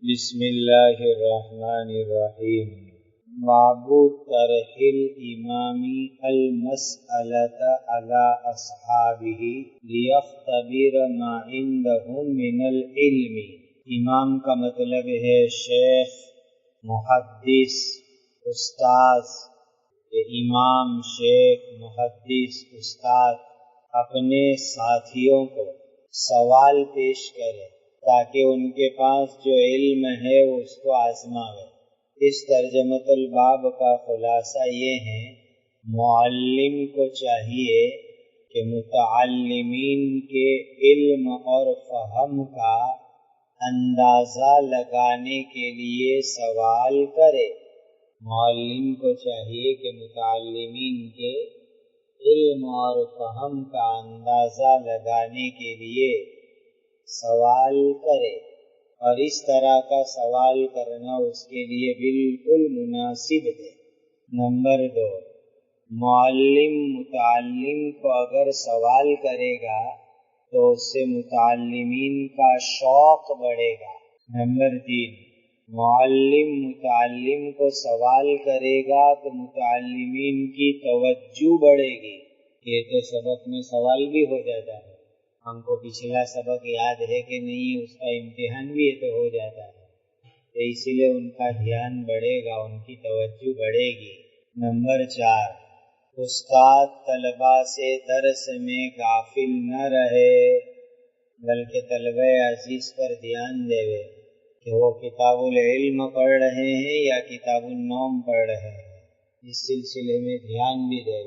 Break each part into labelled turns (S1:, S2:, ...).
S1: بسم اللہ الرحمن الرحیم باب طرح الامام المسألة على اصحابہ لیختبر ما عندهم من العلم۔ امام کا مطلب ہے شیخ، محدث، استاذ۔ امام، شیخ، محدث، استاد اپنے ساتھیوں کو سوال پیش کرے تاکہ ان کے پاس جو علم ہے وہ اس کو آزمائے۔ اس ترجمۃ الباب کا خلاصہ یہ ہے، معلم کو چاہیے کہ متعلمین کے علم اور فہم کا اندازہ لگانے کے لیے سوال کرے۔ معلم کو چاہیے کہ متعلمین کے علم اور فہم کا اندازہ لگانے کے لیے سوال کرے، اور اس طرح کا سوال کرنا اس کے لیے بالکل مناسب ہے۔ نمبر 2، معلم متعلم کو اگر سوال کرے گا تو اس سے متعلمین کا شوق بڑھے گا۔ نمبر 3، معلم متعلم کو سوال کرے گا تو متعلمین کی توجہ بڑھے گی۔ یہ تو سبق میں سوال بھی ہو جاتا ہے، ہم کو پچھلا سبق یاد ہے کہ نہیں، اس کا امتحان بھی تو ہو جاتا ہے، تو اسی لیے ان کا دھیان بڑھے گا، ان کی توجہ بڑھے گی۔ نمبر 4، استاد طلبہ سے درس میں غافل نہ رہے بلکہ طلبہ عزیز پر دھیان دے کہ وہ کتاب العلم پڑھ رہے ہیں یا کتاب النوم پڑھ رہے ہیں، اس سلسلے میں دھیان بھی دے۔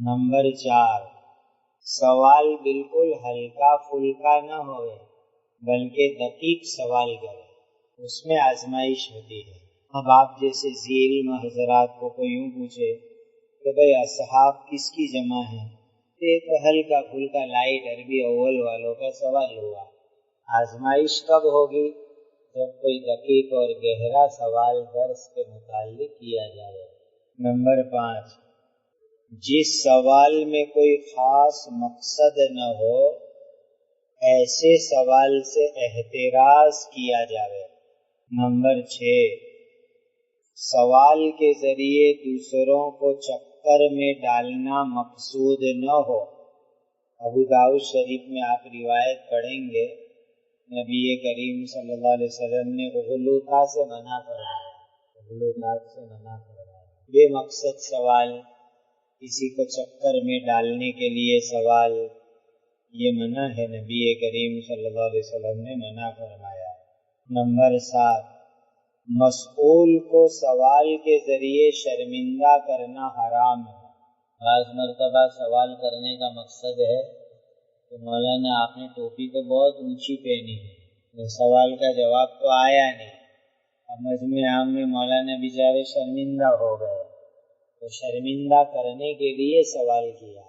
S1: نمبر 4، سوال بالکل ہلکا پھلکا نہ ہوئے بلکہ دقیق سوال کرے، اس میں آزمائش ہوتی ہے۔ اب آپ جیسے ذی علم حضرات کو کوئی یوں پوچھے کہ بھئی اصحاب کس کی جمع ہے، یہ تو ہلکا پھلکا لائٹ عربی اول والوں کا سوال ہوا۔ آزمائش کب ہوگی؟ جب کوئی دقیق اور گہرا سوال درس کے متعلق کیا جائے۔ نمبر 5، جس سوال میں کوئی خاص مقصد نہ ہو ایسے سوال سے احتراز کیا جائے۔ نمبر 6، سوال کے ذریعے دوسروں کو چکر میں ڈالنا مقصود نہ ہو۔ ابو داؤد شریف میں آپ روایت پڑھیں گے، نبی کریم صلی اللہ علیہ وسلم نے اغلوطہ سے منع فرمایا، بے مقصد سوال، کسی کو چکر میں ڈالنے کے لیے سوال، یہ منع ہے، نبی کریم صلی اللہ علیہ وسلم نے منع فرمایا۔ نمبر 7، مسئول کو سوال کے ذریعے شرمندہ کرنا حرام ہے۔ بعض مرتبہ سوال کرنے کا مقصد ہے کہ مولانا آپ نے ٹوپی تو بہت اونچی پہنی ہے، سوال کا جواب تو آیا نہیں، اب مجمع عام میں مولانا بیچارے شرمندہ ہو گئے، تو شرمندہ کرنے کے لیے سوال کیا،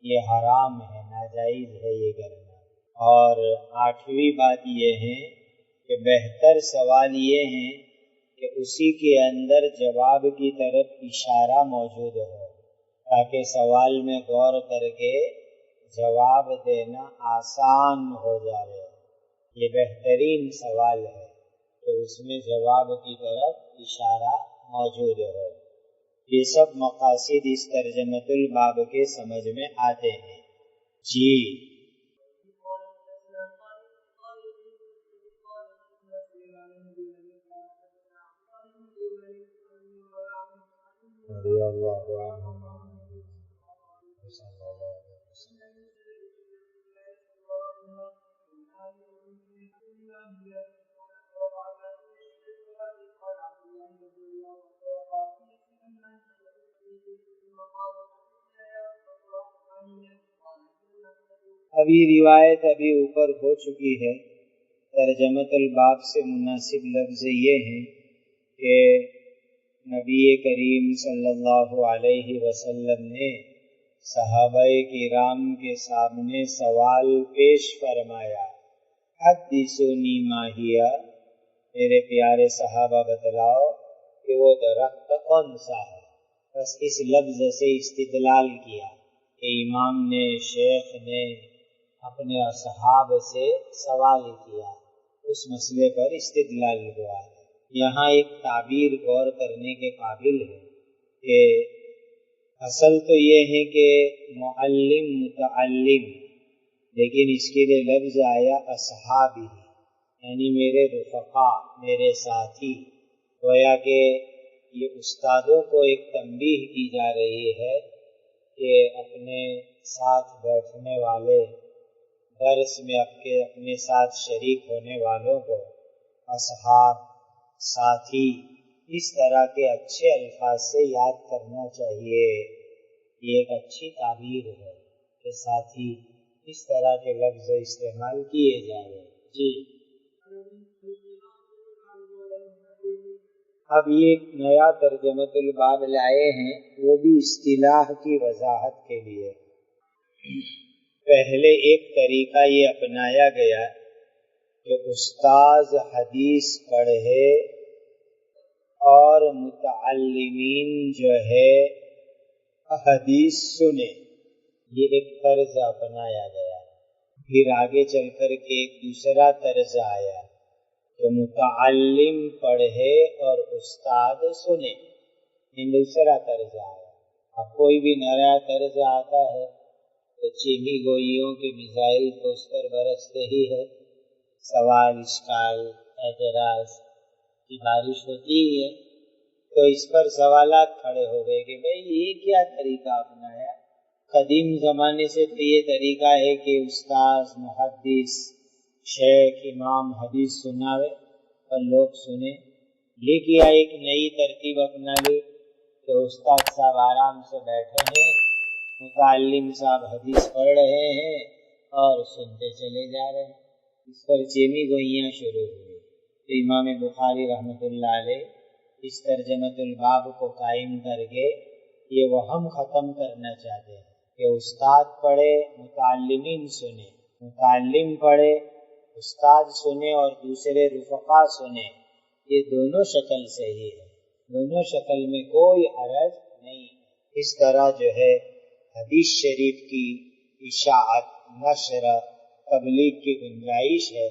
S1: یہ حرام ہے، ناجائز ہے یہ کرنا۔ اور 8ویں بات یہ ہے کہ بہتر سوال یہ ہے کہ اسی کے اندر جواب کی طرف اشارہ موجود ہو تاکہ سوال میں غور کر کے جواب دینا آسان ہو جائے۔ یہ بہترین سوال ہے کہ اس میں جواب کی طرف اشارہ موجود ہو۔ یہ سب مقاصد اس ترجمۃ الباب کے سمجھ میں آتے ہیں۔ جی رضی اللہ عنہ ابھی روایت ابھی اوپر ہو چکی ہے۔ ترجمۃ الباب سے مناسب لفظ یہ ہے کہ نبی کریم صلی اللہ علیہ وسلم نے صحابہ کرام کے سامنے سوال پیش فرمایا، حدثونی ما ہی، میرے پیارے صحابہ بتلاؤ کہ وہ درخت کون سا ہے۔ بس اس لفظ سے استدلال کیا کہ امام نے، شیخ نے اپنے اصحاب سے سوال کیا، اس مسئلے پر استدلال ہوا ہے۔ یہاں ایک تعبیر غور کرنے کے قابل ہے کہ اصل تو یہ ہے کہ معلم متعلم، لیکن اس کے لیے لفظ آیا اصحابی، یعنی میرے رفقا، میرے ساتھی۔ گویا کہ یہ استادوں کو ایک تنبیہ کی جا رہی ہے کہ اپنے ساتھ بیٹھنے والے، درس میں اپنے ساتھ شریک ہونے والوں کو اصحاب، ساتھی، اس طرح کے اچھے الفاظ سے یاد کرنا چاہیے۔ یہ ایک اچھی تعبیر ہے کہ ساتھی، اس طرح کے لفظ استعمال کیے جا رہے ہیں۔ جی، اب یہ ایک نیا ترجمۃ الباب لائے ہیں، وہ بھی اصطلاح کی وضاحت کے لیے۔ پہلے ایک طریقہ یہ اپنایا گیا کہ استاذ حدیث پڑھے اور متعلمین جو ہے حدیث سنے، یہ ایک طرز اپنایا گیا۔ پھر آگے چل کر کے ایک دوسرا طرز آیا کہ متعلم پڑھے اور استاد سنے، یہ دوسرا طرز آیا۔ اب کوئی بھی نیا طرز آتا ہے تو چینی گوئیوں کے میزائل تو اس پر برستے ہی ہے، سوال، اشکال، اعتراض کی بارش ہوتی ہی ہے۔ تو اس پر سوالات کھڑے ہو گئے کہ بھئی یہ کیا طریقہ اپنایا؟ قدیم زمانے سے تو یہ طریقہ ہے کہ استاذ، محدث، شیخ، امام حدیث سناوے اور لوگ سنیں۔ یہ کیا ایک نئی ترتیب اپنا لی کہ استاد صاحب آرام سے بیٹھے ہیں، متعلم صاحب حدیث پڑھ رہے ہیں اور سنتے چلے جا رہے ہیں۔ اس پر چینی گوئیاں شروع ہوئی۔ تو امام بخاری رحمۃ اللہ علیہ اس ترجمۃ الباب کو قائم کر کے یہ وہم ختم کرنا چاہتے ہیں کہ استاد پڑھے، متعلمین سنے، متعلم پڑھے، استاد سنے اور دوسرے رفقا سنے، یہ دونوں شکل صحیح ہے، دونوں شکل میں کوئی حرج نہیں۔ اس طرح جو ہے حدیث شریف کی اشاعت، نشر، تبلیغ کی گنجائش ہے،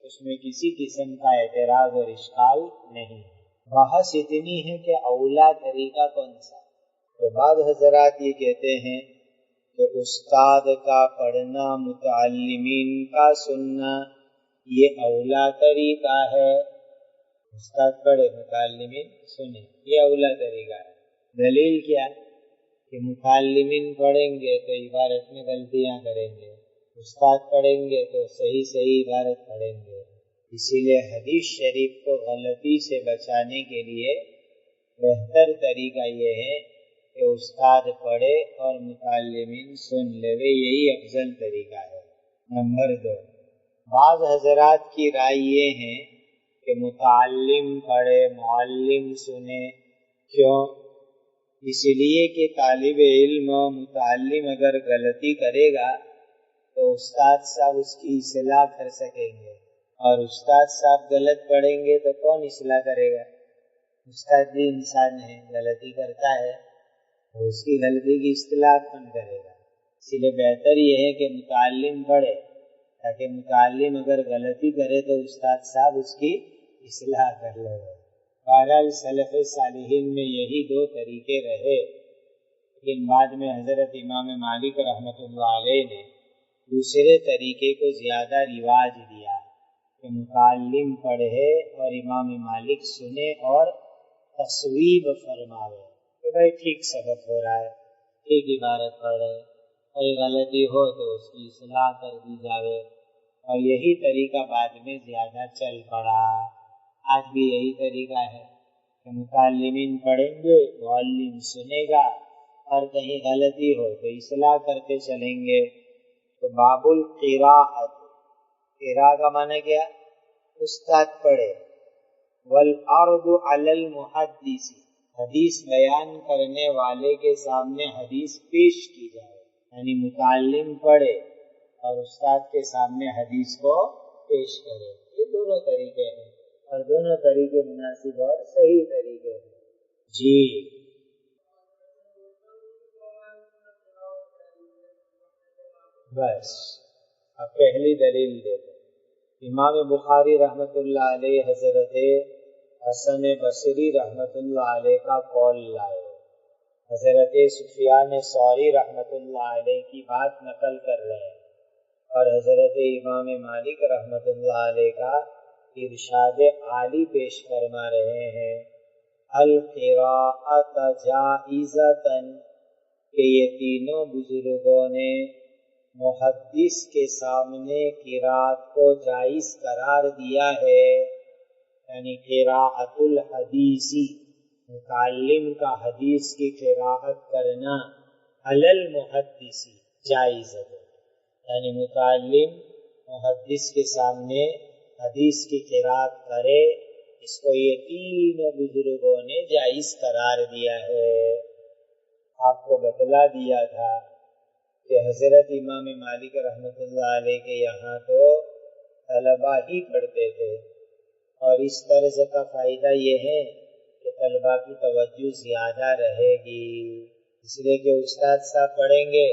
S1: اس میں کسی قسم کا اعتراض اور اشکال نہیں ہے۔ بحث اتنی ہے کہ اولا طریقہ کون سا؟ تو بعض حضرات یہ کہتے ہیں کہ استاد کا پڑھنا، متعلمین کا سننا، یہ اولا طریقہ ہے۔ استاد پڑھے، متعلمین سنیں، یہ اولا طریقہ ہے۔ دلیل کیا؟ کہ متعلمین پڑھیں گے تو عبارت میں غلطیاں کریں گے، استاد پڑھیں گے تو صحیح صحیح عبارت پڑھیں گے۔ اسی لیے حدیث شریف کو غلطی سے بچانے کے لیے بہتر طریقہ یہ ہے کہ استاد پڑھے اور متعلمین سن لے، یہی افضل طریقہ ہے۔ نمبر 2، بعض حضرات کی رائے یہ ہے کہ متعلم پڑھے، معلم سنے۔ کیوں؟ اس لیے کہ طالب علم و متعلم اگر غلطی کرے گا تو استاد صاحب اس کی اصلاح کر سکیں گے، اور استاد صاحب غلط پڑھیں گے تو کون اصلاح کرے گا؟ استاد بھی انسان ہے، غلطی کرتا ہے، اور اس کی غلطی کی اصلاح کون کرے گا؟ اس لیے بہتر یہ ہے کہ متعلم پڑھے، تاکہ متعلم اگر غلطی کرے تو استاد صاحب اس کی اصلاح کر لے۔ بہرحال سلف صالحین میں یہی 2 طریقے رہے، لیکن بعد میں حضرت امام مالک رحمۃ اللہ علیہ نے دوسرے طریقے کو زیادہ رواج دیا کہ متعلم پڑھے اور امام مالک سنے اور تصویب فرماوے کہ بھائی ٹھیک سبق ہو رہا ہے، ٹھیک عبارت پڑھ رہے، کوئی غلطی ہو تو اس کی اصلاح کر دی جاوے۔ اور یہی طریقہ بعد میں زیادہ چل پڑا۔ آج بھی یہی طریقہ ہے کہ متعلمین پڑھیں گے، معلم سنے گا، اور کہیں غلطی ہو تو اصلاح کرتے چلیں گے۔ تو باب القراءۃ، قراء کا معنی کیا؟ استاد پڑھے، والعرض علی المحدث، حدیث بیان کرنے والے کے سامنے حدیث پیش کی جائے، یعنی متعلم پڑھے اور استاد کے سامنے حدیث کو پیش کرے۔ یہ دونوں طریقے ہیں، اور دونوں طریقے مناسب اور صحیح طریقے ہیں۔ جی، بس اب پہلی دلیل دیتے امام بخاری رحمۃ اللہ علیہ حضرت حسن بصری رحمۃ اللہ علیہ کا قول لائے، حضرت سفیان ثوری رحمۃ اللہ علیہ کی بات نقل کر رہے ہیں، اور حضرت امام مالک رحمۃ اللہ علیہ کا ارشاد عالی پیش فرما رہے ہیں، القراءۃ جائزۃ، کہ یہ تینوں بزرگوں نے محدث کے سامنے قراءت کو جائز قرار دیا ہے، یعنی قراءت الحدیثی، متعلم کا حدیث کی قراءت کرنا، علی المحدثی جائز ہے، یعنی متعلم محدث کے سامنے حدیث کی قراءت کرے، اس کو یہ تینوں بزرگوں نے جائز قرار دیا ہے۔ آپ کو بتلا دیا تھا کہ حضرت امام مالک رحمۃ اللہ علیہ کے یہاں تو طلبہ ہی پڑھتے تھے، اور اس طرز کا فائدہ یہ ہے کہ طلبہ کی توجہ زیادہ رہے گی، اس لیے کہ استاد صاحب پڑھیں گے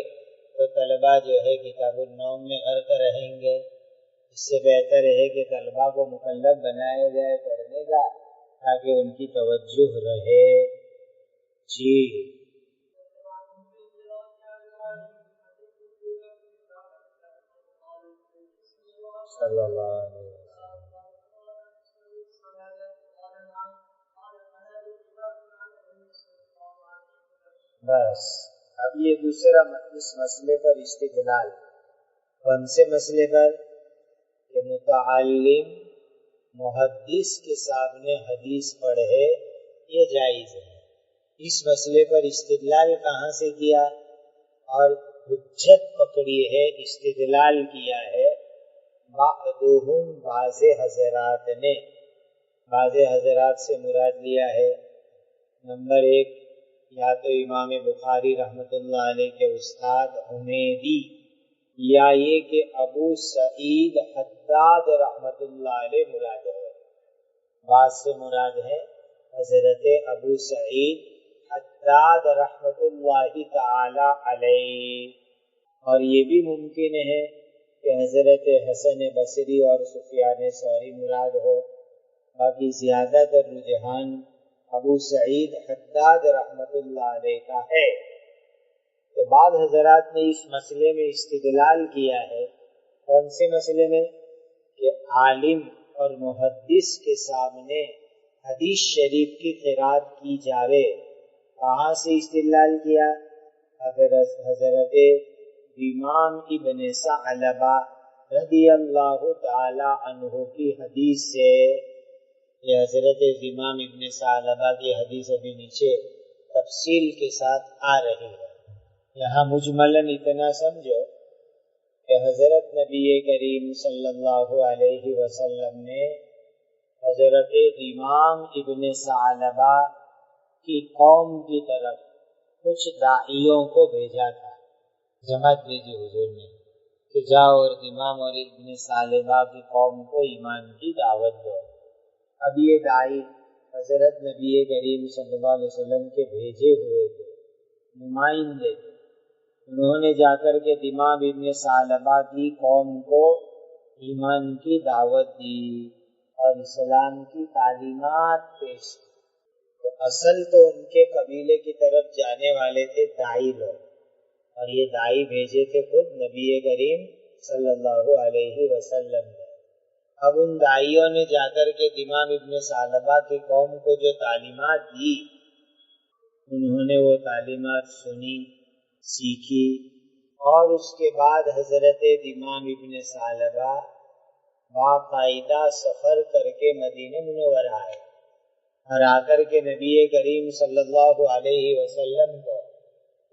S1: تو طلبہ جو ہے کتاب النوم میں غرق رہیں گے، اس سے بہتر ہے کہ طلبہ کو مکلف بنایا جائے پڑھنے کا تاکہ ان کی توجہ رہے۔ جی صلی اللہ علیہ وسلم۔ بس اب یہ دوسرا اس مسئلے پر استدلال، کون سے مسئلے پر؟ کہ متعلم محدث کے سامنے حدیث پڑھے یہ جائز ہے، اس مسئلے پر استدلال کہاں سے کیا اور حجت پکڑی ہے، استدلال کیا ہے بعضهم، بعض حضرات نے، بعض حضرات سے مراد لیا ہے نمبر ایک یا تو امام بخاری رحمۃ اللہ علیہ کے استاد حمیدی، یا یہ کہ ابو سعید حداد رحمۃ اللہ علیہ مراد ہے، بعض سے مراد ہے حضرت ابو سعید حداد رحمۃ اللہ تعالی علیہ، اور یہ بھی ممکن ہے کہ حضرت حسن بصری اور سفیان ثوری مراد ہو، باقی زیادہ تر رجحان ابو سعید حداد رحمۃ اللہ علیہ کا ہے۔ تو بعض حضرات نے اس مسئلے میں استدلال کیا ہے، کون سے مسئلے میں؟ کہ عالم اور محدث کے سامنے حدیث شریف کی قراءت کی جاوے، کہاں سے استدلال کیا؟ حضرت امام ابن ثعلبہ رضی اللہ تعالی عنہ کی حدیث سے، یہ حضرت امام ابن ثعلبہ کی حدیث ابھی نیچے تفصیل کے ساتھ آ رہی ہے، یہاں مجملاً اتنا سمجھو کہ حضرت نبی کریم صلی اللہ علیہ وسلم نے حضرت امام ابن ثعلبہ کی قوم کی طرف کچھ داعیوں کو بھیجا تھا، جماعت بھیجی حضور نے کہ جاؤ اور امام اور ابن ثعلبہ کی قوم کو ایمان کی دعوت دو۔ اب یہ داعی حضرت نبی کریم صلی اللہ علیہ وسلم کے بھیجے ہوئے تھے، نمائندے تھے، انہوں نے جا کر کے امام ابن ثعلبہ کی قوم کو ایمان کی دعوت دی اور اسلام کی تعلیمات پیش کی۔ تو اصل تو ان کے قبیلے کی طرف جانے والے تھے داعی لوگ، اور یہ داعی بھیجے تھے خود نبی کریم صلی اللہ علیہ وسلم نے۔ اب ان داعیوں نے جا کر کے امام ابن ثعلبہ کی قوم کو جو تعلیمات دی، انہوں نے وہ تعلیمات سنی، سیکھی، اور اس کے بعد حضرت امام ابن ثعلبہ باقاعدہ سفر کر کے مدینہ منورہ آئے، اور آ کر کے نبی کریم صلی اللہ علیہ وسلم کو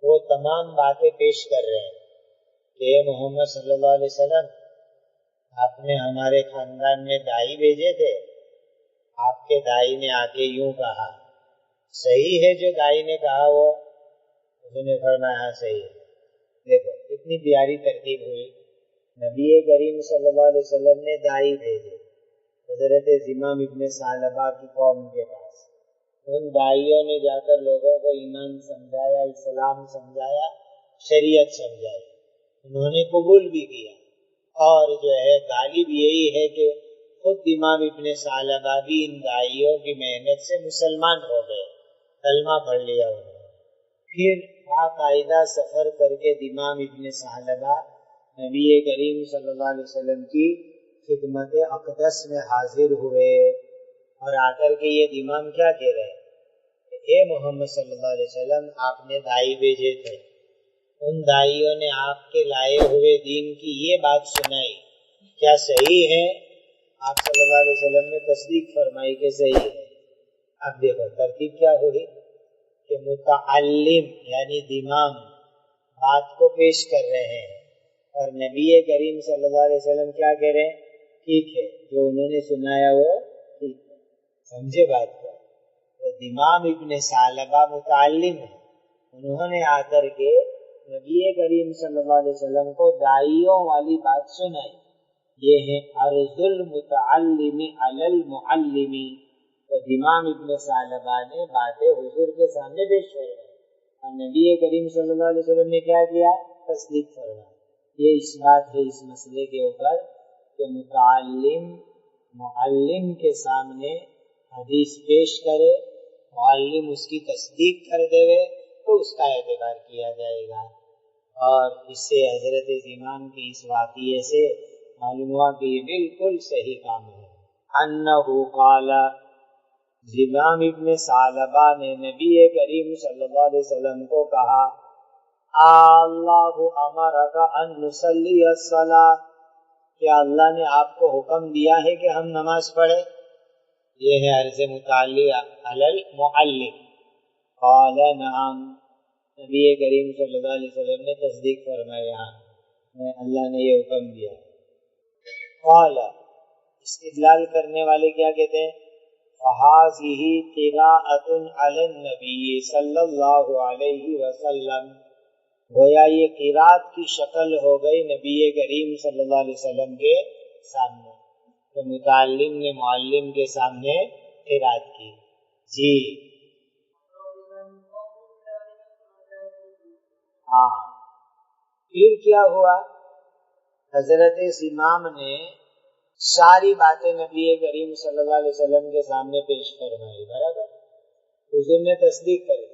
S1: وہ تمام باتیں پیش کر رہے ہیں کہ اے محمد صلی اللہ علیہ وسلم، آپ نے ہمارے خاندان میں داعی بھیجے تھے، آپ کے داعی نے آ کے یوں کہا، صحیح ہے جو داعی نے کہا وہ؟ اس نے فرمایا صحیح ہے۔ دیکھو کتنی پیاری ترتیب ہوئی، نبی کریم صلی اللہ علیہ وسلم نے داعی بھیجے حضرت امام ابن ثعلبہ کی قوم کے پاس، ان داعیوں نے جا کر لوگوں کو ایمان سمجھایا، اسلام سمجھایا، شریعت سمجھائی، انہوں نے قبول بھی کیا،
S2: اور جو ہے غالب یہی ہے کہ خود امام ابن ثعلبہ بھی ان داعیوں کی محنت سے مسلمان ہو گئے، کلمہ پڑھ لیا انہوں نے۔ پھر باقاعدہ سفر کر کے امام ابن ثعلبہ نبی کریم صلی اللہ علیہ وسلم کی خدمت اقدس میں حاضر ہوئے، اور آ کر کے یہ امام کیا کہہ رہے ہیں کہ اے محمد صلی اللہ علیہ وسلم، آپ نے داعی بھیجے تھے، ان داعیوں نے آپ کے لائے ہوئے دین کی یہ بات سنائی، کیا صحیح ہے؟ آپ صلی اللہ علیہ وسلم نے تصدیق فرمائی کہ صحیح ہے۔ اب دیکھو ترتیب کیا ہوئی کہ متعلم یعنی امام بات کو پیش کر رہے ہیں، اور نبی کریم صلی اللہ علیہ وسلم کیا کہہ رہے ہیں؟ ٹھیک ہے، جو انہوں نے سنایا وہ ٹھیک ہے۔ سمجھے بات کو؟ تو امام ابن ثعلبہ متعلم ہے، انہوں نے آ کر کے نبی کریم صلی اللہ علیہ وسلم کو داعیوں والی بات سنائی۔ یہ ہے عرض المتعلم علی المعلم۔ تو امام ابن ثعلبہ نے باتیں حضور کے سامنے پیش فرمائی، اور نبی کریم صلی اللہ علیہ وسلم نے کیا کیا؟ تصدیق فرمائی۔ یہ اس بات ہے اس مسئلے کے اوپر کہ متعلم معلم کے سامنے حدیث پیش کرے، معلم اس کی تصدیق کر دے تو اس کا اعتبار کیا جائے گا۔ اور اس سے حضرت امام کی اس واقعے سے معلوم ہوا کہ یہ بالکل صحیح کام ہے۔ انہو قال، امام ابن ثعلبہ نے نبی کریم صلی اللہ علیہ وسلم کو کہا، اللہ امرک ان نصلی الصلاۃ، کیا اللہ نے آپ کو حکم دیا ہے کہ ہم نماز پڑھیں؟ یہ ہے عرض متعلق علی المعلم۔ قال نعم، نبی کریم صلی اللہ علیہ وسلم نے تصدیق فرمایا، اللہ نے یہ حکم دیا۔ قال، استدلال کرنے والے کیا کہتے ہیں؟ فَهَذِهِ قِرَاءَةٌ عَلَى النَّبِيِّ صلی اللہ علیہ وسلم، گویا یہ قرات کی شکل ہو گئی نبی کریم صلی اللہ علیہ وسلم کے سامنے، تو متعلم نے معلم کے سامنے قرات کی۔ جی ہاں، پھر کیا ہوا؟ حضرت امام نے ساری باتیں نبی کریم صلی اللہ علیہ وسلم کے سامنے پیش فرمائی، برابر؟ حضور نے تصدیق کری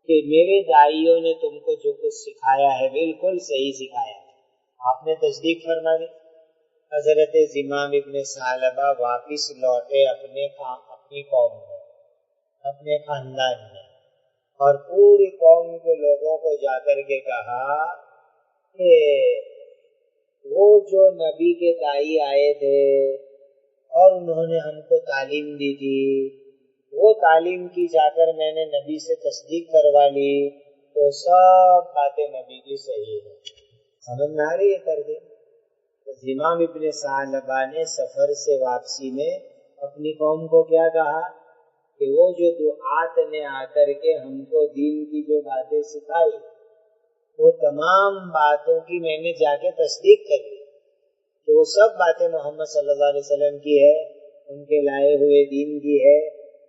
S2: کہ میرے داعیوں نے تم کو جو کچھ سکھایا ہے بالکل صحیح سکھایا ہے، آپ نے تصدیق فرما دی۔ حضرت امام ابن ثعلبہ واپس لوٹے اپنی قوم میں، اپنے خاندان میں، اور پوری قوم کے لوگوں کو جا کر کے کہا کہ وہ جو نبی کے داعی آئے تھے اور انہوں نے ہم کو تعلیم دی تھی، وہ تعلیم کی جا کر میں نے نبی سے تصدیق کروا لی، تو سب باتیں نبی کی صحیح ہے۔ سمجھ میں آ رہی ہے ترجیح؟ تو امام ابن ثعلبہ نے سفر سے واپسی میں اپنی قوم کو کیا کہا کہ وہ جو دعات نے آ کر کے ہم کو دین کی جو باتیں سکھائی، وہ تمام باتوں کی میں نے جا کے تصدیق کر لی کہ وہ سب باتیں محمد صلی اللہ علیہ وسلم کی ہے، ان کے لائے ہوئے دین کی ہے،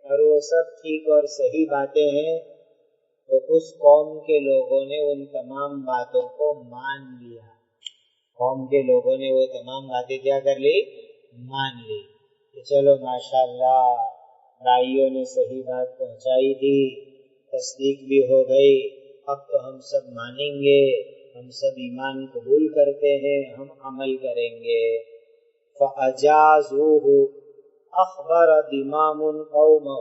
S2: اور وہ سب ٹھیک اور صحیح باتیں ہیں۔ تو اس قوم کے لوگوں نے ان تمام باتوں کو مان لیا، قوم کے لوگوں نے وہ تمام باتیں کیا کر لی؟ مان لی کہ چلو ماشاءاللہ داعیوں نے صحیح بات پہنچائی تھی، تصدیق بھی ہو گئی، اب تو ہم سب مانیں گے، ہم سب ایمان قبول کرتے ہیں، ہم عمل کریں گے۔ فَأَجَازُوهُ، اخبر امام قومہ،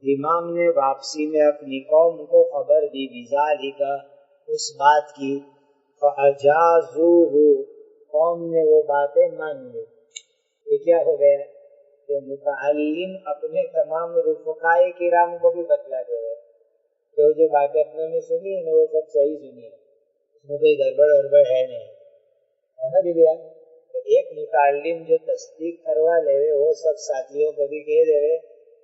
S2: امام نے واپسی میں اپنی قوم کو خبر دی بذالک، اس بات کی۔ فَأَجَازُوهُ، قوم نے وہ باتیں مان لی۔ یہ کیا ہو گیا کہ متعلم اپنے تمام رفقائے کرام کو بھی بتلا دے رہے تو جو باتیں اپنوں نے سنی ہے وہ سب صحیح سنی ہے، اس میں کوئی گڑبڑ ہے نہیں، سمجھ لیا؟ تو ایک متعلم جو تصدیق کروا لے وہ سب ساتھیوں کو بھی کہہ دے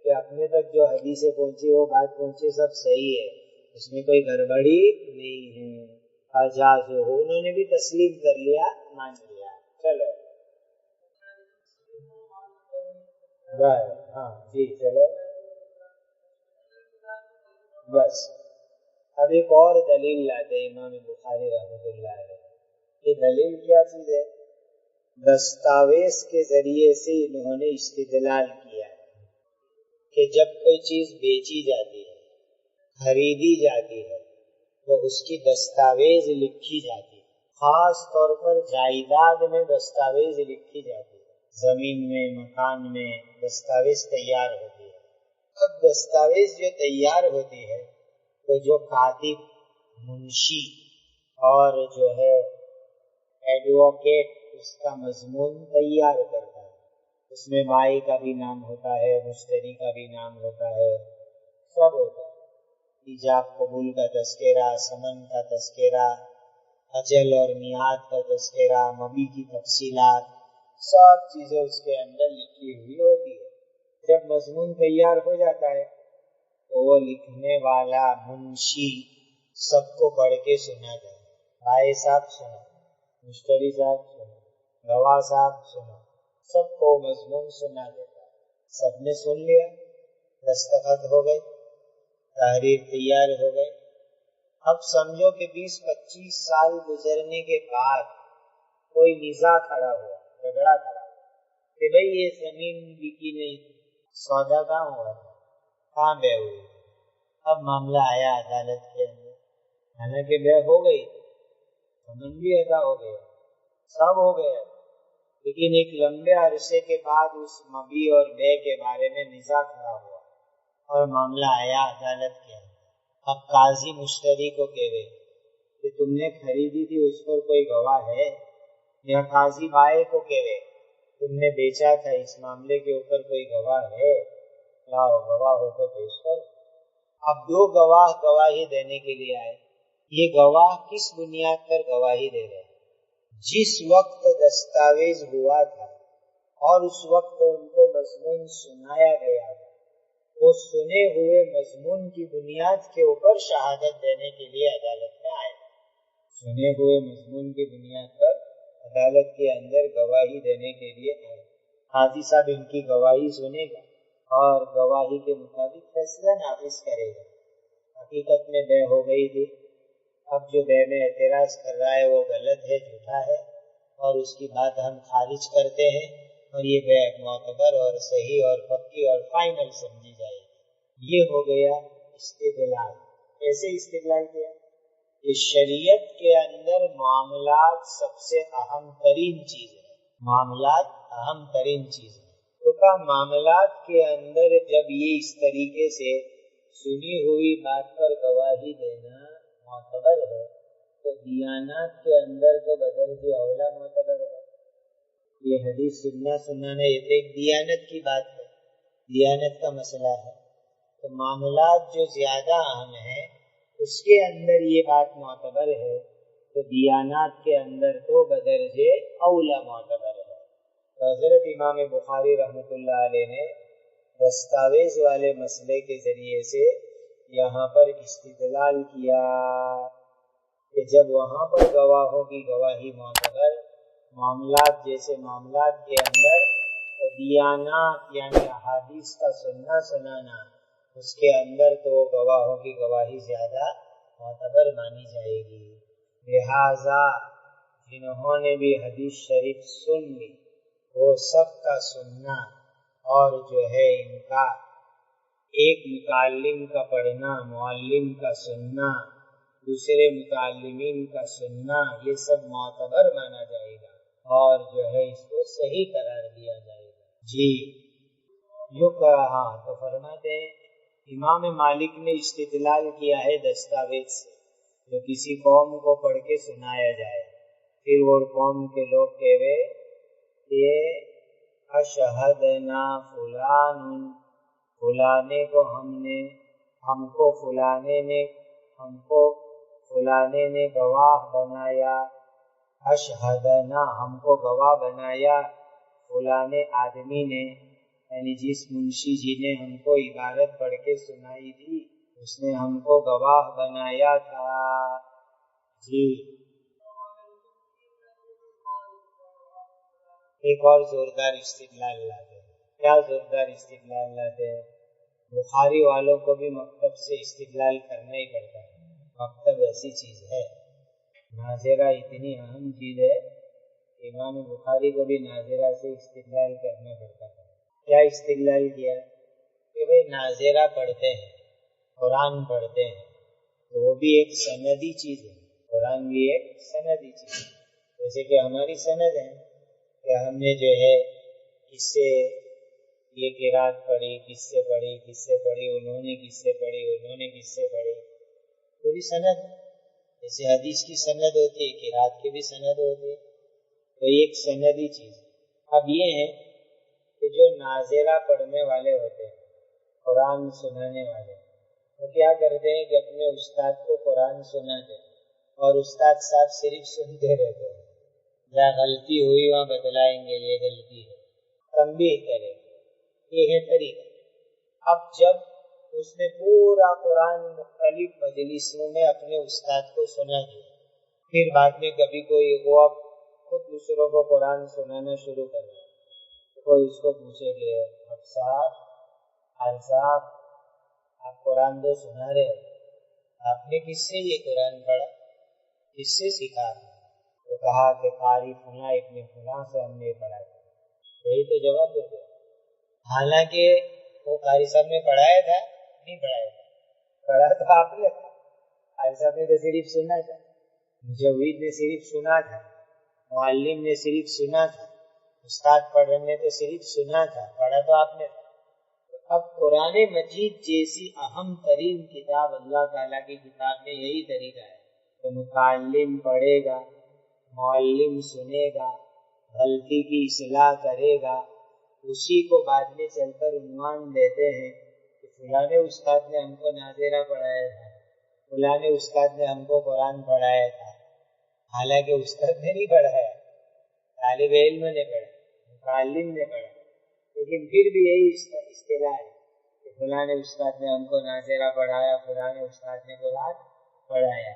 S2: کہ اپنے تک جو حدیثیں پہنچی وہ بات پہنچی سب صحیح ہے، اس میں کوئی گڑبڑی نہیں ہے۔ اجازو، انہوں نے بھی تسلیم کر لیا، مان لیا۔ چلو ہاں جی چلو بس اب ایک اور دلیل لاتے امام بخاری رحمۃ اللہ علیہ۔ یہ دلیل کیا چیز ہے دستاویز کے ذریعے سے انہوں نے استدلال کیا کہ جب کوئی چیز بیچی جاتی ہے، خریدی جاتی ہے، تو اس کی دستاویز لکھی جاتی ہے. خاص طور پر جائیداد میں دستاویز لکھی جاتی ہے، زمین میں، مکان میں دستاویز تیار ہوتی ہے. اب دستاویز جو تیار ہوتی ہے تو جو کاتب، منشی اور جو ہے ایڈوکیٹ اس کا مضمون تیار کرتا ہے. اس میں بائی کا بھی نام ہوتا ہے، مشتری کا بھی نام ہوتا ہے، سب ہوتا ہے. ایجاب قبول کا تذکرہ، ثمن کا تذکرہ، اجل اور میعاد کا تذکرہ، مبی کی تفصیلات، سب چیزیں اس کے اندر لکھی ہوئی ہوتی ہے. جب مضمون تیار ہو جاتا ہے تو وہ لکھنے والا منشی سب کو پڑھ کے سناتا ہے. بھائی صاحب سنا، مشتری صاحب سنا، گواہ صاحب سنا، سب کو مضمون سنا دیتا ہے. سب نے سن لیا، دستخط ہو گئے، تحریر تیار ہو گئے. اب سمجھو کہ 20-25 سال گزرنے کے بعد کوئی نزاع کھڑا ہوا، جھگڑا کھڑا ہوا کہ بھئی یہ زمین بکی نہیں تھی، سودا کہاں ہوا تھا، کہاں بے ہوئی. اب معاملہ آیا عدالت کے اندر، حالانکہ بے ہو گئی، ثمن بھی ادا ہو گیا، سب ہو گیا، لیکن ایک لمبے عرصے کے بعد اس مبی اور بے کے بارے میں نزاع کھڑا ہوا اور معاملہ آیا عدالت کے اندر. اب قاضی مشتری کو کہے کہ تم نے خریدی تھی، اس پر کوئی گواہ ہے؟ یا قاضی بائے کو کہے تم نے بیچا تھا، اس معاملے کے اوپر کوئی گواہ ہے؟ لاؤ گواہ ہو تو پیش کر. اب دو گواہ گواہی دینے کے لیے آئے. یہ گواہ کس بنیاد پر گواہی دے رہے ہیں؟ جس وقت دستاویز ہوا تھا اور اس وقت ان کو مضمون سنایا گیا تھا، وہ سنے ہوئے مضمون کی بنیاد کے اوپر شہادت دینے کے لیے عدالت میں آئے. سنے ہوئے مضمون کی بنیاد پر عدالت کے اندر گواہی دینے کے لیے آئے. قاضی صاحب ان کی گواہی سنے گا اور گواہی کے مطابق فیصلہ نافذ کرے گا. حقیقت میں بے ہو گئی تھی، اب جو بے میں اعتراض کر رہا ہے وہ غلط ہے، جھوٹا ہے، اور اس کی بات ہم خارج کرتے ہیں اور یہ بے معتبر اور صحیح اور پکی اور فائنل سمجھی جائے گی. یہ ہو گیا استدلال. کیسے استدلال کیا؟ کہ شریعت کے اندر معاملات سب سے اہم ترین چیز ہے. معاملات اہم ترین چیز ہے. تو کہا معاملات کے اندر جب یہ اس طریقے سے سنی ہوئی بات پر گواہی دینا معتبر ہے تو دیانات کے اندر تو بدرجہ اولا معتبر ہے. یہ حدیث سننا یہ ایک دیانت کی بات ہے، دیانت کا مسئلہ ہے. تو معاملات جو زیادہ اہم ہے اس کے اندر یہ بات معتبر ہے تو دیانات کے اندر تو بدرجہ اولا معتبر ہے. تو حضرت امام بخاری رحمۃ اللہ علیہ نے دستاویز والے مسئلے کے ذریعے سے یہاں پر استدلال کیا کہ جب وہاں پر گواہوں کی گواہی معتبر، معاملات جیسے معاملات کے اندر دیانات یعنی احادیث کا سننا سنانا، اس کے اندر تو گواہوں کی گواہی زیادہ معتبر مانی جائے گی. لہذا جنہوں نے بھی حدیث شریف سن لی وہ سب کا سننا اور جو ہے ان کا ایک متعلم کا پڑھنا، معلم کا سننا، دوسرے متعلمین کا سننا، یہ سب معتبر مانا جائے گا اور جو ہے اس کو صحیح قرار دیا جائے گا. جی جو کہا تو فرماتے ہیں امام مالک نے استدلال کیا ہے دستاویز سے. جو کسی قوم کو پڑھ کے سنایا جائے، پھر وہ قوم کے لوگ کہے کہ اشہدنا فلان، فلانے کو ہم کو فلانے نے گواہ بنایا. اشہدنا ہم کو گواہ بنایا فلانے آدمی نے، یعنی جس منشی جی نے ہم کو عبارت پڑھ کے سنائی تھی اس نے ہم کو گواہ بنایا تھا. جی ایک اور زوردار استدلال لاتے ہیں. کیا زوردار استدلال لاتے ہیں؟ بخاری والوں کو بھی مکتب سے استدلال کرنا ہی پڑتا ہے. مکتب ایسی چیز ہے، ناظرہ اتنی اہم چیز ہے امام بخاری کو بھی ناظرہ سے استدلال کرنا پڑتا ہے. کیا استدلال کیا کہ بھئی ناظرہ پڑھتے ہیں، قرآن پڑھتے ہیں، تو وہ بھی ایک سندی چیز ہے، قرآن بھی ایک سندی چیز ہے. جیسے کہ ہماری سند ہے کہ ہم نے جو ہے کس سے یہ قرات پڑھی، کس سے پڑھی، انہوں نے کس سے پڑھی، انہوں نے کس سے پڑھی، پوری سند. جیسے حدیث کی سند ہوتی ہے، قرات کی بھی سند ہوتی ہے، تو ایک سندی چیز. اب یہ ہے کہ جو ناظرہ پڑھنے والے ہوتے ہیں، قرآن سنانے والے، وہ کیا کرتے ہیں کہ اپنے استاد کو قرآن سناتے ہیں اور استاد صاحب صرف سنتے رہتے ہیں. جہاں غلطی ہوئی وہاں بتلائیں گے یہ غلطی ہے، تنبیہ کریں گے. یہ ہے طریقہ. اب جب اس نے پورا قرآن مختلف مجلسوں میں اپنے استاد کو سنا دیا، پھر بعد میں کبھی کوئی وہ اب خود دوسروں کو قرآن سنانا شروع کر دیا، کوئی اس کو پوچھے کہ اب صاحب آپ قرآن تو سنا رہے ہو، آپ نے کس سے یہ قرآن پڑھا، کس سے سیکھا؟ تو کہا کہ قاری فلاں ابن فلاں سے ہم نے پڑھا تھا. یہی تو جواب دیتے. حالانکہ وہ قاری صاحب نے پڑھایا تھا، نہیں پڑھایا تھا، پڑھا تو آپ نے تھا. قاری صاحب نے تو صرف سنا تھا، مجوید نے صرف سنا تھا، معلم نے صرف سنا تھا، استاد پڑھنے نے تو صرف سنا تھا، پڑھا تو آپ نے تھا. اب قرآن مجید جیسی اہم ترین کتاب اللہ تعالیٰ کی کتاب میں یہی طریقہ ہے کہ متعلم پڑھے گا، معلم سنے گا، غلطی کی اصلاح کرے گا، اسی کو بعد میں چل کر عنوان دیتے ہیں کہ فلاں استاد نے ہم کو ناظرہ پڑھایا تھا، فلاں استاد نے ہم کو قرآن پڑھایا تھا. حالانکہ استاد نے نہیں پڑھایا، طالب علم نے پڑھا، متعلم نے پڑھا، لیکن پھر بھی یہی اصطلاح ہے کہ فلاں استاد نے ہم کو ناظرہ پڑھایا، فلاں استاد نے قرآن پڑھایا.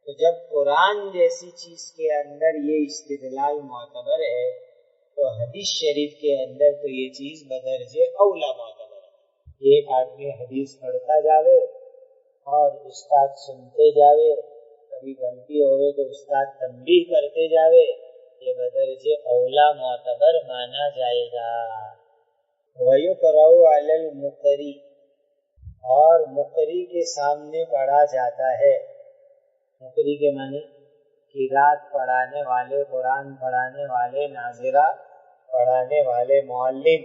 S2: تو جب قرآن جیسی چیز کے اندر یہ استدلال معتبر ہے تو حدیث شریف کے اندر تو یہ چیز بدرجے اولا معتبر ہے. ایک آدمی حدیث پڑھتا جاوے اور استاد سنتے جاوے، کبھی غلطی ہوئے تو استاد تنبیہ کرتے جاوے، یہ بدرجے اولا معتبر مانا جائے گا. وَيُقْرَأُ عَلَى الْمُقْرِئِ، اور مقری کے سامنے پڑھا جاتا ہے. مقری کے معنی قرات پڑھانے والے، قرآن پڑھانے والے، ناظرہ پڑھانے والے، معلم.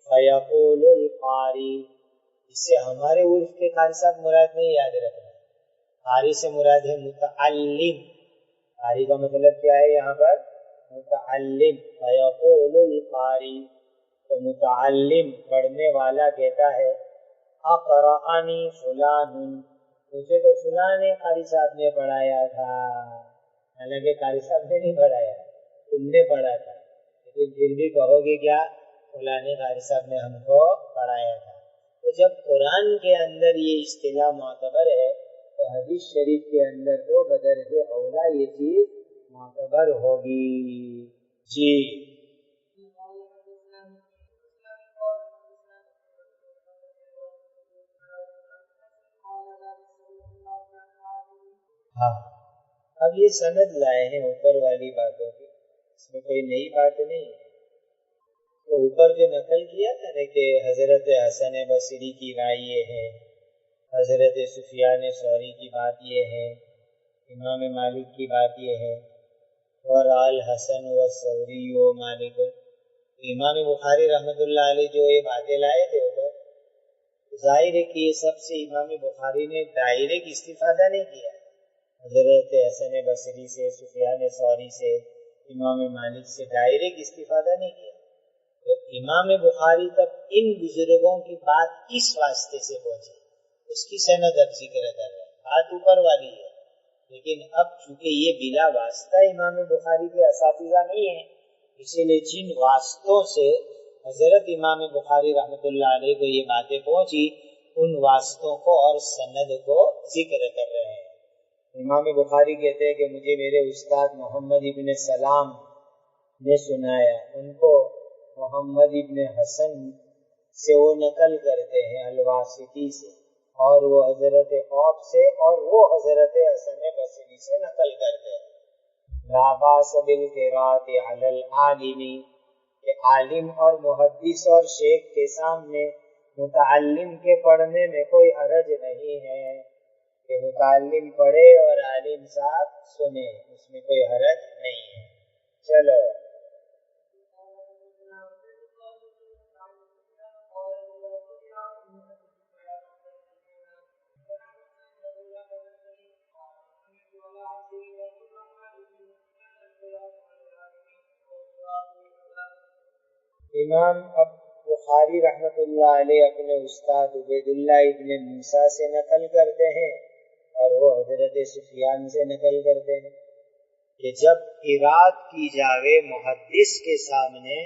S2: فَيَقُولُ الْقَارِئُ، اس سے ہمارے عرف کے قاری صاحب مراد نہیں یاد رکھنا، قاری سے مراد ہے متعلم. قاری کا مطلب کیا ہے یہاں پر؟ متعلم. فَيَقُولُ الْقَارِئُ، تو متعلم پڑھنے والا کہتا ہے اقرأنی فلان، مجھے تو فلاں قاری صاحب نے پڑھایا تھا. حالانکہ قاری صاحب نے نہیں پڑھایا، تم نے پڑھا تھا، لیکن پھر بھی کہو گے کیا؟ فلاں قاری صاحب نے ہم کو پڑھایا تھا. تو جب قرآن کے اندر یہ اصطلاح معتبر ہے تو حدیث شریف کے اندر تو بدرجہ اولا یہ چیز معتبر ہوگی. جی ہاں، اب یہ سند لائے ہیں اوپر والی باتوں کی، اس میں کوئی نئی بات نہیں ہے. تو اوپر جو نقل کیا تھا نا کہ حضرت حسن بصری کی رائے یہ ہے، حضرت سفیان ثوری کی بات یہ ہے، امام مالک کی بات یہ ہے، ورال حسن و ثوری و مالک. امام بخاری رحمۃ اللہ علیہ جو یہ باتیں لائے تھے اوپر، ظاہر ہے کہ یہ سب سے امام بخاری نے ڈائریکٹ استفادہ نہیں کیا. حضرت حسن بصری سے، سفیان ثوری سے، امام مالک سے ڈائریکٹ استفادہ نہیں کیا. تو امام بخاری تک ان بزرگوں کی بات اس واسطے سے پہنچی، اس کی سند اب ذکر کر رہے ہیں. بات اوپر والی ہے، لیکن اب چونکہ یہ بلا واسطہ امام بخاری کے اساتذہ نہیں ہیں، اسی لیے جن واسطوں سے حضرت امام بخاری رحمۃ اللہ علیہ کو یہ باتیں پہنچی، ان واسطوں کو اور سند کو ذکر کر رہے ہیں. امام بخاری کہتے ہیں کہ مجھے میرے استاد محمد ابن سلام نے سنایا، ان کو محمد ابن حسن سے وہ نقل کرتے ہیں الواسطی سے، اور وہ حضرت قوف سے، اور وہ حضرت حسن بصری سے نقل کرتے ہیں. لا باس بالقراءۃ علی العالم، کہ عالم اور محدث اور شیخ کے سامنے متعلم کے پڑھنے میں کوئی حرج نہیں ہے، کہ متعلم پڑھے اور عالم صاحب سنے، اس میں کوئی حرج نہیں ہے۔ چلو امام بخاری رحمۃ اللہ علیہ اپنے استاد عبید اللہ ابن موسیٰ سے نقل کرتے ہیں، اور وہ حضرت سفیان سے نقل کرتے ہیں کہ جب قرات کی جاوے محدث کے سامنے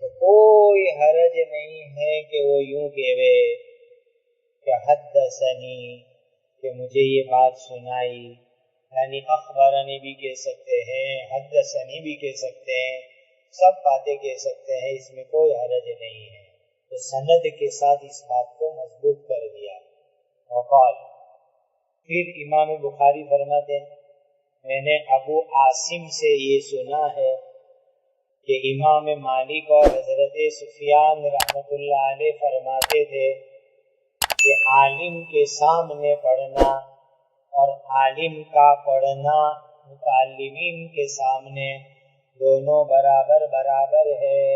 S2: تو کوئی حرج نہیں ہے کہ وہ یوں کہے کہ حدثنی، کہ مجھے یہ بات سنائی، یعنی اخبرنی بھی کہہ سکتے ہیں، حدثنی بھی کہہ سکتے ہیں، سب باتیں کہہ سکتے ہیں، اس میں کوئی حرج نہیں ہے۔ تو سند کے ساتھ اس بات کو مضبوط کر دیا۔ وقال، پھر امام بخاری فرماتے ہیں میں نے ابو عاصم سے یہ سنا ہے کہ امام مالک اور حضرت سفیان رحمۃ اللہ علیہ فرماتے تھے کہ عالم کے سامنے پڑھنا اور عالم کا پڑھنا متعلمین کے سامنے دونوں برابر برابر ہے،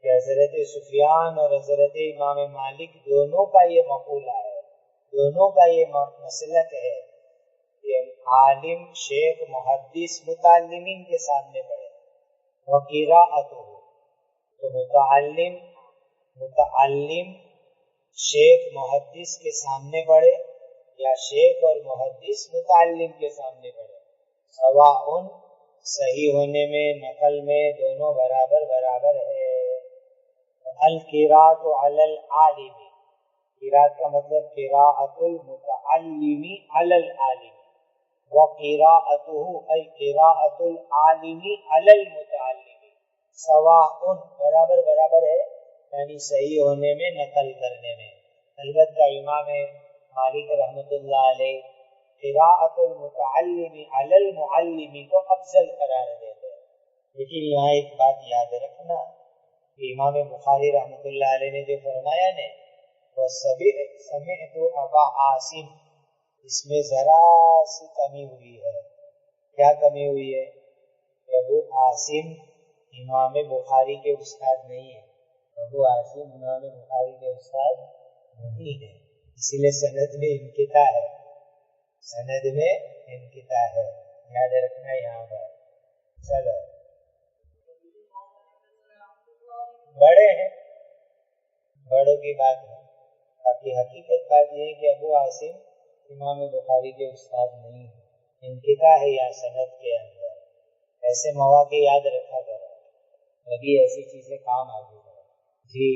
S2: کہ حضرت سفیان اور حضرت امام مالک دونوں کا یہ مقولہ ہے، دونوں کا یہ مسلک ہے کہ عالم شیخ محدث متعلمین کے سامنے پڑھے، وقراءتہ، تو متعلم شیخ محدث کے سامنے پڑھے یا شیخ اور محدث متعلم کے سامنے پڑھے، سواء، صحیح ہونے میں نقل میں دونوں برابر برابر ہے۔ القراءۃ علی العالم، قراءت کا مطلب قراءۃ المتعلم علی العالم، وقراءتہ ای قراءۃ العالم علی المتعلم، سواء، برابر برابر ہے، یعنی صحیح ہونے میں نقل کرنے میں۔ البتہ امام مالک رحمۃ اللہ علیہ قراءۃ المتعلم علی المعلم کو افضل قرار دیتے ہیں، لیکن یہاں ایک بات یاد رکھنا کہ امام بخاری رحمۃ اللہ علیہ نے جو فرمایا نا وَسَمِعْتُ أَبَا عاصم، اس میں ذرا سی کمی ہوئی ہے۔ کیا کمی ہوئی ہے؟ کہ ابو عاصم امام بخاری کے استاد نہیں ہے، ابو عاصم امام بخاری کے استاد نہیں ہے، اسی لیے سند میں انقطاع ہے، سند میں انقطاع ہے، یاد رکھنا یہاں پر۔ چلو بڑے ہیں، بڑوں کی بات ہے، باقی حقیقت بات یہ ہے کہ ابو عاصم امام بخاری کے استاد نہیں ہے، انقطاع ہے یا سند کے اندر۔ ایسے مواقع یاد رکھا کرو، کبھی ایسی چیزیں کام آتی ہیں۔ جی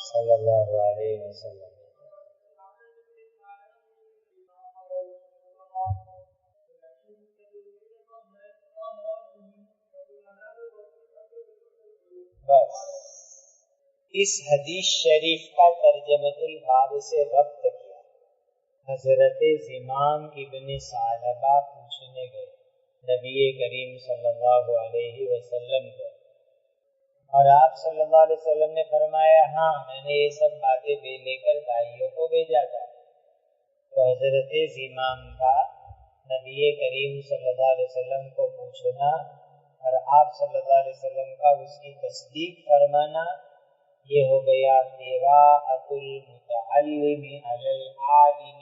S2: صلی اللہ علیہ وسلم۔ بس اس حدیث شریف کا ترجمۃ الباب سے ربط کیا۔ حضرت زمام ابن ثعلبہ پوچھنے گئے نبی کریم صلی اللہ علیہ وسلم کو، اور آپ صلی اللہ علیہ وسلم نے فرمایا ہاں میں نے یہ سب باتیں لے کر بھائیوں کو بھیجا تھا۔ تو حضرت زمام کا نبی کریم صلی اللہ علیہ وسلم کو پوچھنا اور آپ صلی اللہ علیہ وسلم کا اس کی تصدیق فرمانا، یہ ہو گیا قراءۃ المتعلم علی العالم،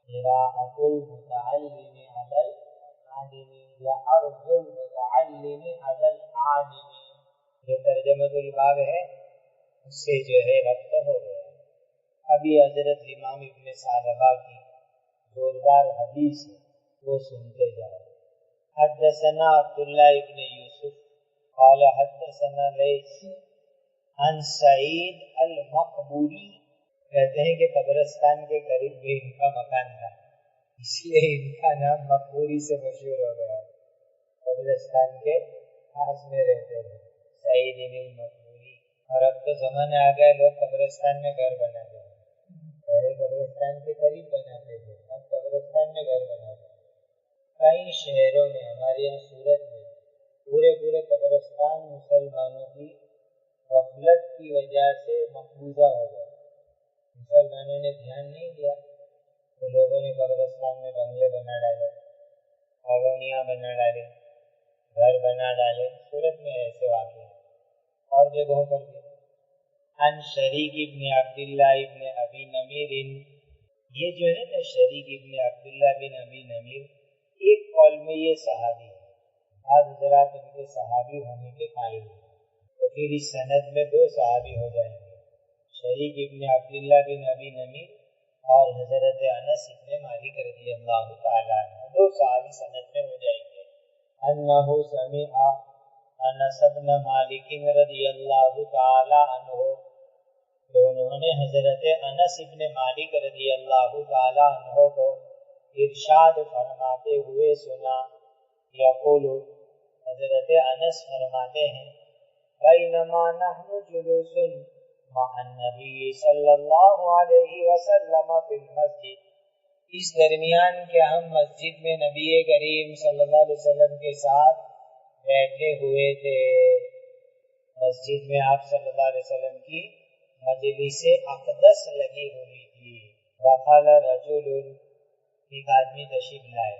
S2: قراءۃ المتعلم علی العالم یا عرض المتعلم علی العالم، جو ترجمۃ الباب ہے اس سے جو ہے ربط ہو گیا۔ ابھی حضرت امام ابن ثعلبہ کی زوردار حدیث ہے، وہ سنتے جائیں۔ حدثنا عبداللہ ابن یوسف قال حدثنا لیث عن سعید المقبوری، کہتے ہیں کہ قبرستان کے قریب بھی ان کا مکان تھا، اس لیے ان کا نام مقبوری سے مشہور ہو گیا، قبرستان کے پاس میں رہتے تھے سعید بن المقبوری. اور اب تو زمانہ آ گیا لوگ قبرستان میں گھر بناتے ہیں. پہلے قبرستان کے قریب بناتے تھے، اب قبرستان میں گھر بناتے ہیں. کئی شہروں میں، ہمارے یہاں سورت میں پورے قبرستان مسلمانوں کی غفلت کی وجہ سے مقبوضہ ہو گئے. مسلمانوں نے دھیان نہیں دیا تو لوگوں نے قبرستان میں بنگلے بنا ڈالے، کالونیاں بنا ڈالے، گھر بنا ڈالے. سورت میں ایسے واقع ہیں اور جگہوں پر بھی. ان شریک ابن عبداللہ ابن ابی نمیر، یہ جو ہے نا شریک ابن عبداللہ بن ابی نمیر، ایک قول میں یہ صحابی ہے. بعض حضرات ان کے صحابی ہونے کے قائل ہیں، تو پھر اس سند میں دو صحابی ہو جائیں گے، شریک ابن عبداللہ بن ابی نمیر اور حضرت انس ابن مالک رضی اللہ تعالیٰ عنہ، دو صحابی سند میں ہو جائیں گے. انہو سمع انس ابن مالک رضی اللہ تعالیٰ عنہ، کہ انہوں نے حضرت انس ابن مالک رضی اللہ تعالیٰ عنہ کو ارشاد فرماتے ہوئے سنا. یقول، حضرت انس فرماتے ہیں، بینما نحن جلوس مع النبی صلی اللہ علیہ وسلم فی المسجد، اس درمیان کہ ہم مسجد میں نبی کریم صلی اللہ علیہ وسلم کے ساتھ بیٹھے ہوئے تھے. مسجد میں آپ صلی اللہ علیہ وسلم کی مجلس اقدس لگی ہوئی تھی. دخل رجل، ایک آدمی تشریف لائے،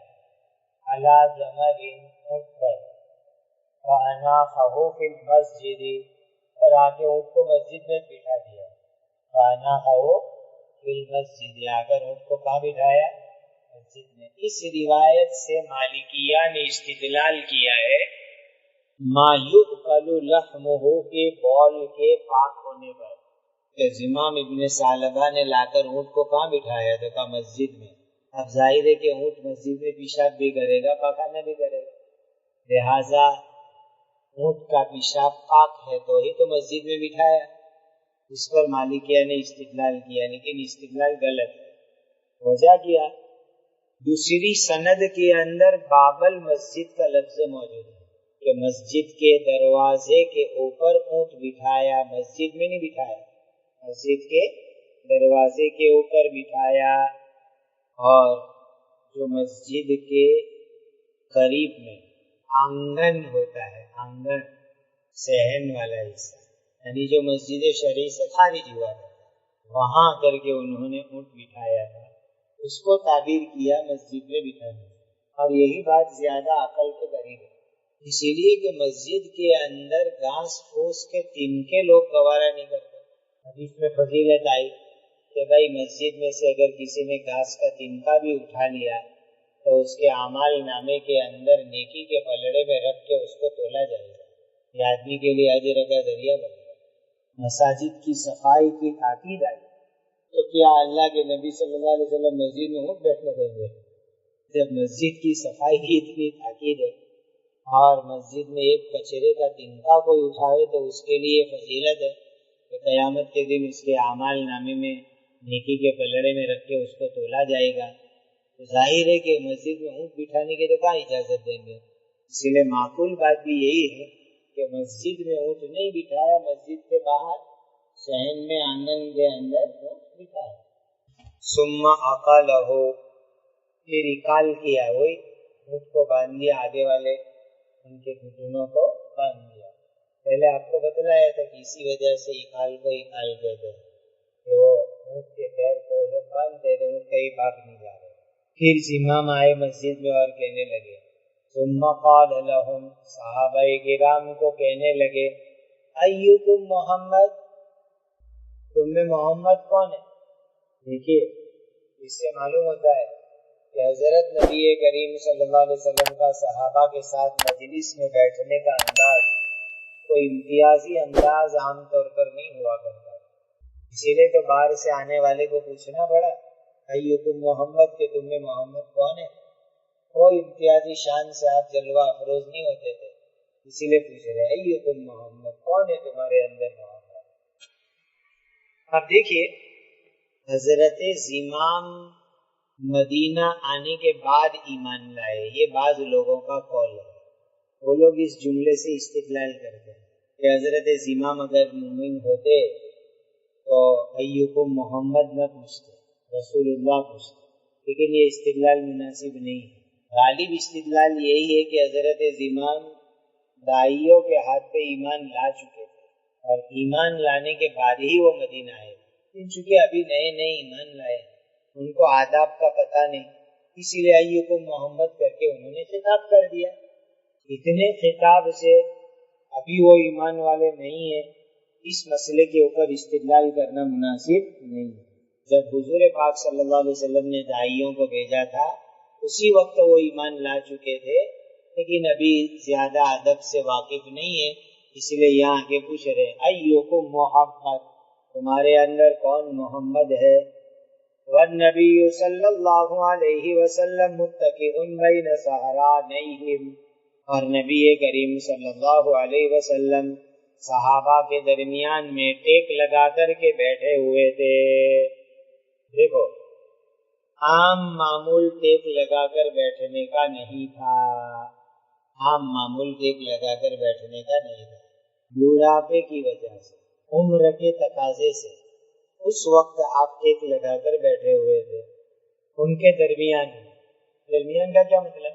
S2: علی جمل، اونٹ پر، فاناخہ فی المسجد، اور آگے اونٹ کو مسجد میں بٹھا دیا. فاناخہ فی المسجد، آ کر اونٹ کو کہاں بٹھایا؟ مسجد میں. اس روایت سے مالکیہ نے استدلال کیا ہے ما یؤکل لحمہ کے بول کے پاک ہونے پر. زمام ابن ثعلبہ نے لا کر اونٹ کو کہاں بٹھایا؟ تو کہا مسجد میں. اب ظاہر ہے کہ اونٹ مسجد میں پیشاب بھی کرے گا، پاخانہ بھی کرے گا، لہذا اونٹ کا پیشاب پاک ہے تو ہی تو مسجد میں بٹھایا. اس پر مالکیہ نے استدلال کیا، لیکن استدلال غلط ہے. وجہ کیا؟ دوسری سند کے اندر باب المسجد کا لفظ موجود ہے کہ مسجد کے دروازے کے اوپر اونٹ بٹھایا، مسجد میں نہیں بٹھایا، مسجد کے دروازے کے اوپر بٹھایا. اور جو مسجد کے قریب میں آنگن ہوتا ہے، آنگن صحن والا حصہ، یعنی جو مسجد شرعی سے خارج ہوا ہے، وہاں کر کے انہوں نے اونٹ بٹھایا تھا، اس کو تعبیر کیا مسجد میں بٹھانا. اور یہی بات زیادہ عقل کے قریب ہے، اسی لیے کہ مسجد کے اندر گھاس پھوس کے تنکے لوگ گوارا نہیں کرتے. حدیث میں فضیلت آئی کہ بھائی مسجد میں سے اگر کسی نے گھاس کا تنکا بھی اٹھا لیا تو اس کے اعمال نامے کے اندر نیکی کے پلڑے میں رکھ کے اس کو تولا جائے گا. یہ آدمی کے لیے اجر کا ذریعہ بنے گا. مساجد کی صفائی کی تاکید آئی تو کیا اللہ کے نبی صلی اللہ علیہ وسلم مسجد میں اونٹ بیٹھنے دیں گے؟ جب مسجد کی صفائی کی اتنی تاکید ہے اور مسجد میں ایک کچرے کا تنکا کوئی اٹھاوے تو اس کے لیے فضیلت ہے کہ قیامت کے دن اس کے اعمال نامے میں نیکی کے پلڑے میں رکھ کے اس کو تولا جائے گا. تو ظاہر ہے کہ مسجد میں اونٹ بٹھانے کی تو کہاں اجازت دیں گے. اسی لیے معقول بات بھی یہی ہے کہ مسجد میں اونٹ نہیں بٹھایا، مسجد کے باہر صحن میں آنگن کے اندر اونٹ بٹھایا. ثم اقالہ، پھر اقال کیا، وہی اونٹ کو باندھ دیا، آگے والے ان کے گھٹنوں کو باندھ دیا. پہلے آپ کو بتلایا تھا کہ اسی وجہ سے اقال کو اقال کہتے ہیں کہ وہ اونٹ کے پیر کو لوگ باندھتے تو اونٹ کہیں بھاگ نہیں جا رہے. پھر امام آئے مسجد میں اور کہنے لگے، ثم قال لهم، صحابہ کرام کو کہنے لگے، ایکم محمد، تم میں محمد کون ہے؟ دیکھیے اس سے معلوم ہوتا ہے کہ حضرت نبی کریم صلی اللہ علیہ وسلم کا صحابہ کے ساتھ مجلس میں بیٹھنے کا انداز کوئی امتیازی انداز عام طور پر نہیں ہوا کرتا. اسی لیے تو باہر سے آنے والے کو پوچھنا پڑا، ایکم محمد، کہ تم میں محمد کون ہے. کوئی امتیازی شان سے آپ جلوہ افروز نہیں ہوتے تھے، اسی لیے پوچھ رہے ایکم محمد، کون ہے تمہارے اندر محمد. اب دیکھیے حضرت زمام مدینہ آنے کے بعد ایمان لائے، یہ بعض لوگوں کا قول ہے. وہ لوگ اس جملے سے استدلال کرتے ہیں کہ حضرت زمام اگر مومن ہوتے تو ایوکم محمد نہ پوچھتے، رسول اللہ پوچھتے، لیکن یہ استدلال مناسب نہیں ہے۔ غالب استدلال یہی ہے کہ حضرت زمام داعیوں کے ہاتھ پہ ایمان لا چکے تھے اور ایمان لانے کے بعد ہی وہ مدینہ آئے، چونکہ ابھی نئے نئے ایمان لائے، ان کو آداب کا پتہ نہیں، اسی لیے ایوکم محمد کر کے انہوں نے خطاب کر دیا۔ اتنے خطاب سے ابھی وہ ایمان والے نہیں ہیں، اس مسئلے کے اوپر استدلال کرنا مناسب نہیں ہے۔ جب حضور پاک صلی اللہ علیہ وسلم نے داعیوں کو بھیجا تھا اسی وقت وہ ایمان لا چکے تھے، لیکن ابھی زیادہ ادب سے واقف نہیں ہے، اس لیے یہاں آگے پوچھ رہے ایوکم محمد، تمہارے اندر کون محمد ہے؟ والنبی صلی اللہ علیہ وسلم متکئ بین ظہرانیہم، اور نبی کریم صلی اللہ علیہ وسلم صحابہ کے درمیان میں ٹیک لگا کر کے بیٹھے ہوئے تھے۔ دیکھو عام معمول ٹیک لگا کر بیٹھنے کا نہیں تھا، عام معمول ٹیک لگا کر بیٹھنے کا نہیں تھا، بڑھاپے کی وجہ سے، عمر کے تقاضے سے اس وقت آپ ٹیک لگا کر بیٹھے ہوئے تھے۔ ان کے درمیان کا کیا مطلب؟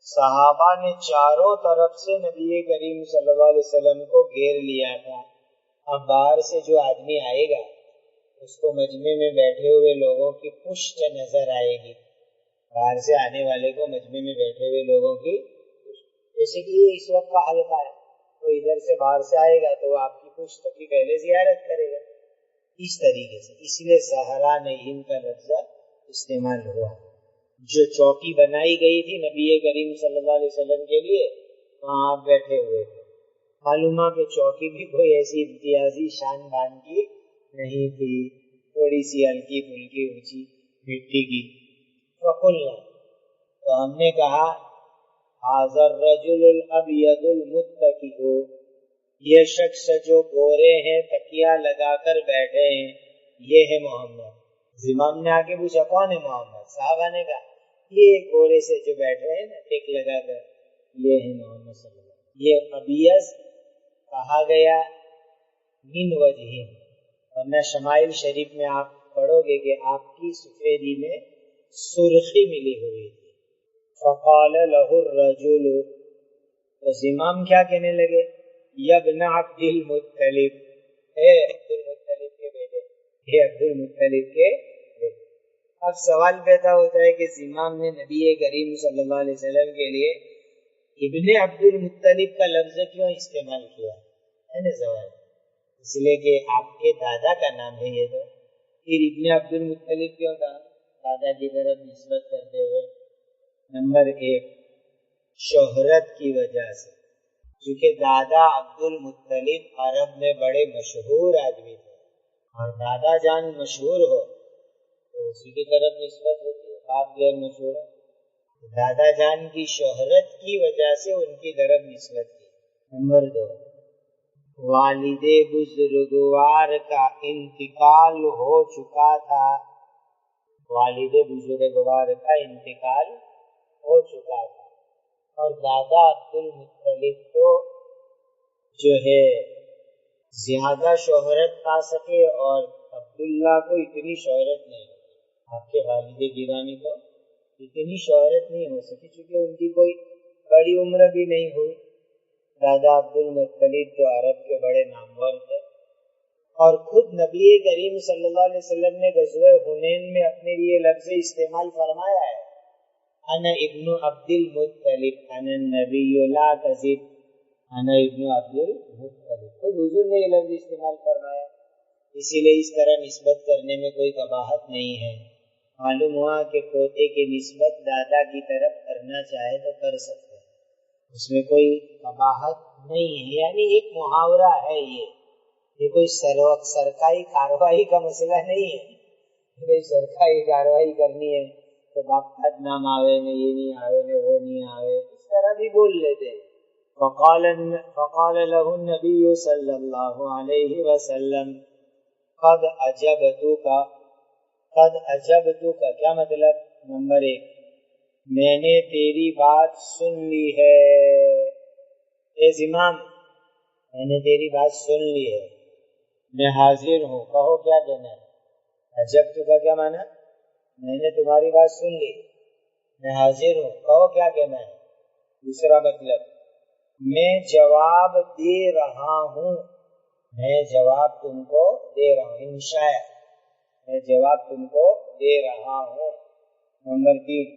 S2: صحابہ نے چاروں طرف سے نبی کریم صلی اللہ علیہ وسلم کو گھیر لیا تھا۔ اب باہر سے جو آدمی آئے گا اس کو مجمع میں بیٹھے ہوئے لوگوں کی پشت نظر آئے گی، باہر سے آنے والے کو مجمع میں بیٹھے ہوئے لوگوں کی پشت، جیسے کہ یہ اس وقت کا حلقہ ہے، تو ادھر سے باہر سے آئے گا تو وہ آپ کی پشت کی پہلے زیارت کرے گا، اس طریقے سے، اس لیے ظہرانیہم کا لفظ استعمال ہوا۔ جو چوکی بنائی گئی تھی نبی کریم صلی اللہ علیہ وسلم کے لیے وہاں آپ بیٹھے ہوئے تھے، معلومہ کہ چوکی بھی کوئی ایسی امتیازی شان بان کی نہیں تھی، تھوڑی سی ہلکی پھلکی اونچی مٹی کی۔ فقلنا، تو ہم نے کہا ھذا الرجل الابیض المتکئ، یہ شخص جو گورے ہیں تکیہ لگا کر بیٹھے ہیں یہ ہے محمد۔ زمام نے آگے پوچھا کون ہے محمد؟ صحابہ نے کہا یہ گورے سے جو بیٹھے ہیں نا ٹیک لگا کر، یہ ہے محمد صلی اللہ علیہ وسلم۔ یہ ابیض کہا گیا من وجہ، ورنہ شمائل شریف میں آپ پڑھو گے کہ آپ کی سفیدی میں سرخی ملی ہوئی تھی۔ فقال له الرجل، تو زمام کیا کہنے لگے؟ یا ابن عبد المطلب، اے عبد المطلب کے بیٹے، اے عبد المطلب کے بیٹے۔ اب سوال پیدا ہوتا ہے کہ زمام نے نبی کریم صلی اللہ علیہ وسلم کے لیے ابن عبد المطلب کا لفظ کیوں استعمال کیا ہے نا سوال، اس لیے کہ آپ کے دادا کا نام ہے یہ، تو پھر ابن عبد المطلب کیوں کہا دادا کی طرف نسبت کرتے ہوئے؟ نمبر 1 شہرت کی وجہ سے، کیونکہ دادا عبد المطلب عرب میں بڑے مشہور آدمی تھے، اور دادا جان مشہور ہو تو اسی کی طرف نسبت ہوتی ہے، باپ غیر مشہور ہے، دادا جان کی شہرت کی وجہ سے ان کی طرف نسبت کی۔ نمبر 2 والد بزرگوار کا انتقال ہو چکا تھا، والد بزرگوار کا انتقال ہو چکا تھا، اور دادا عبد المطلب تو جو ہے زیادہ شہرت پا سکے اور عبداللہ کو اتنی شہرت نہیں، آپ کے والد گرامی کو اتنی شہرت نہیں ہو سکی چونکہ ان کی کوئی بڑی عمر بھی نہیں ہوئی۔ دادا عبد المطلب جو عرب کے بڑے نامور تھے، اور خود نبی کریم صلی اللہ علیہ وسلم نے غزوہ حنین میں اپنے لیے لفظ استعمال فرمایا ہے، انا ابن عبد المطلب انا النبی لا کذب، انا ابن عبد المطلب، خود حضور نے یہ لفظ استعمال فرمایا، اسی لیے اس طرح نسبت کرنے میں کوئی قباحت نہیں ہے۔ معلوم ہوا کہ پوتے کی نسبت دادا کی طرف کرنا چاہے تو کر سکتے، اس میں کوئی قباحت نہیں ہے، یعنی ایک محاورہ ہے، یہ کوئی سرکاری کاروائی کا مسئلہ نہیں ہے، کوئی سرکاری کاروائی کرنی ہے تو باپ کا نام آوے نے یہ نہیں آوے نے وہ نہیں آوے، اس طرح بھی بول لیتے ہیں۔ فقال له النبی صلی اللہ علیہ وسلم قد اجبتک، کیا مطلب؟ نمبر 1 میں نے تیری بات سن لی ہے، اے زمام میں نے تیری بات سن لی ہے، میں حاضر ہوں، کہو کیا کہنا ہے۔ عجب تو کا کیا مانا؟ میں نے تمہاری بات سن لی، میں حاضر ہوں، کہو کیا کہنا ہے۔ دوسرا مطلب میں جواب دے رہا ہوں، میں جواب تم کو دے رہا ہوں، انشاء میں جواب تم کو دے رہا ہوں۔ نمبر 3،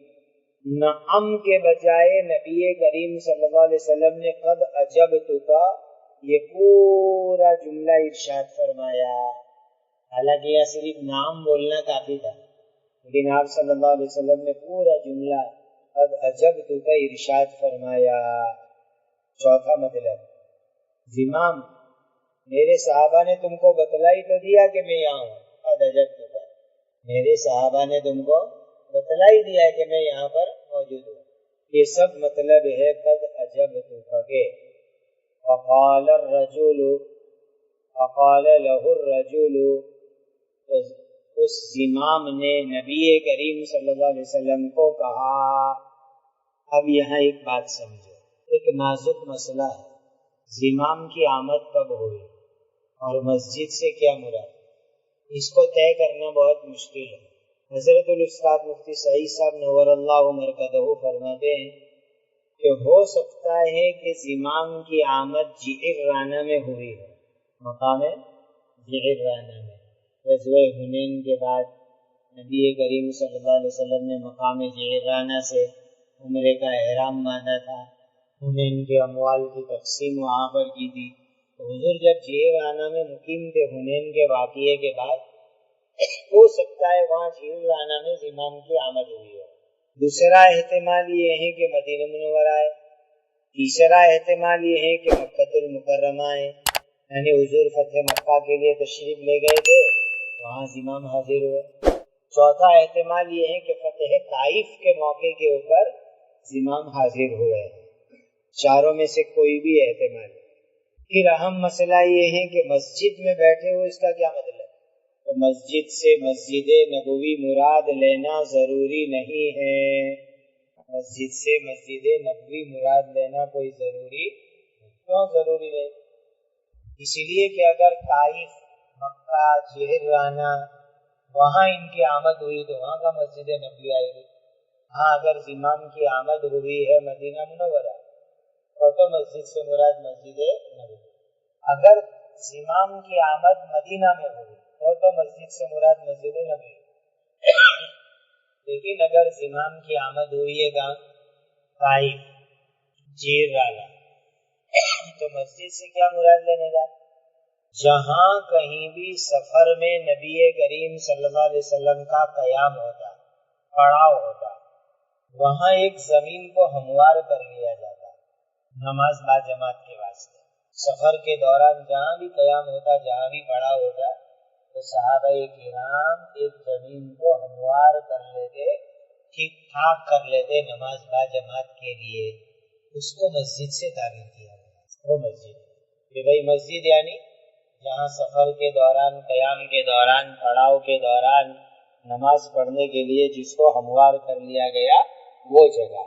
S2: نعم کے بجائے نبی کریم صلی اللہ علیہ وسلم نے قد عجبتک یہ پورا جملہ ارشاد فرمایا۔ حالانکہ یہ صرف نعم بولنا کافی تھا، لیکن آپ صلی اللہ علیہ وسلم نے پورا جملہ قد عجبتک ارشاد فرمایا۔ چوتھا مطلب زمام میرے صحابہ نے تم کو بتلائی تو دیا کہ میں یہاں ہوں، قد عجبتک میرے صحابہ نے تم کو بتلائی دیا کہ میں یہاں پر موجود ہوں۔ یہ سب مطلب ہے قد عجبتک کے۔ فقال الرجل فقال له الرجل، اس زمام نے نبی کریم صلی اللہ علیہ وسلم کو کہا۔ اب یہاں ایک بات سمجھو، ایک نازک مسئلہ ہے، زمام کی آمد کب ہوئی اور مسجد سے کیا مراد، اس کو طے کرنا بہت مشکل ہے۔ حضرت الاستاد مفتی سعید صاحب نور اللہ مرکزہ فرماتے ہیں کہ ہو سکتا ہے کہ زمام کی آمد جعرانہ میں ہوئی ہے، مقام جعرانہ میں۔ غزوہ حنین کے بعد نبی کریم صلی اللہ علیہ وسلم نے مقام جعرانہ سے عمرے کا احرام باندھا تھا، حنین کے اموال کی تقسیم وہاں پر کی تھی۔ تو حضور جب جعرانہ میں مقیم تھے حنین کے واقعے کے بعد، ہو سکتا ہے وہاں جعرانہ میں زمام کی آمد ہوئی ہو۔ دوسرا احتمال یہ ہے کہ مدینہ منورہ ہے، تیسرا احتمال یہ ہے کہ مکہ المکرمہ ہے، یعنی حضور فتح مکہ کے لیے تشریف لے گئے تھے، وہاں زمام حاضر ہوئے۔ چوتھا احتمال یہ ہے کہ فتح طائف کے موقع کے اوپر زمام حاضر ہوئے۔ چاروں میں سے کوئی بھی احتمال۔ پھر اہم مسئلہ یہ ہے کہ مسجد میں بیٹھے ہوئے اس کا کیا مطلب؟ تو مسجد سے مسجد نبوی مراد لینا ضروری نہیں ہے، مسجد سے مسجد نبوی مراد لینا کوئی ضروری کیوں ضروری ہے؟ اس لیے کہ اگر طائف، مکہ، جعرانہ وہاں ان کی آمد ہوئی تو وہاں کا مسجد نبوی آئے گی۔ ہاں اگر زمام کی آمد ہوئی ہے مدینہ منورہ تو مسجد سے مراد مسجد نبوی، اگر زمام کی آمد مدینہ میں ہوئی تو مسجد سے مراد مسجد نبوی۔ لیکن اگر زمام کی آمد ہوئی ہے طائف، جعرانہ، تو مسجد سے کیا مراد لینے کا؟ جہاں کہیں بھی سفر میں نبی کریم صلی اللہ علیہ وسلم کا قیام ہوتا، پڑاؤ ہوتا، وہاں ایک زمین کو ہموار کر لیا جاتا نماز با جماعت کے واسطے۔ سفر کے دوران جہاں بھی قیام ہوتا، جہاں بھی پڑاؤ ہوتا، تو صحابہ کرام ایک زمین کو ہموار کر لیتے، ٹھیک ٹھاک کر لیتے نماز با جماعت کے لیے۔ اس کو مسجد سے تعبیر کیا گیا، وہ مسجد کہ بھائی مسجد یعنی جہاں سفر کے دوران، قیام کے دوران، پڑاؤ کے دوران نماز پڑھنے کے لیے جس کو ہموار کر لیا گیا وہ جگہ۔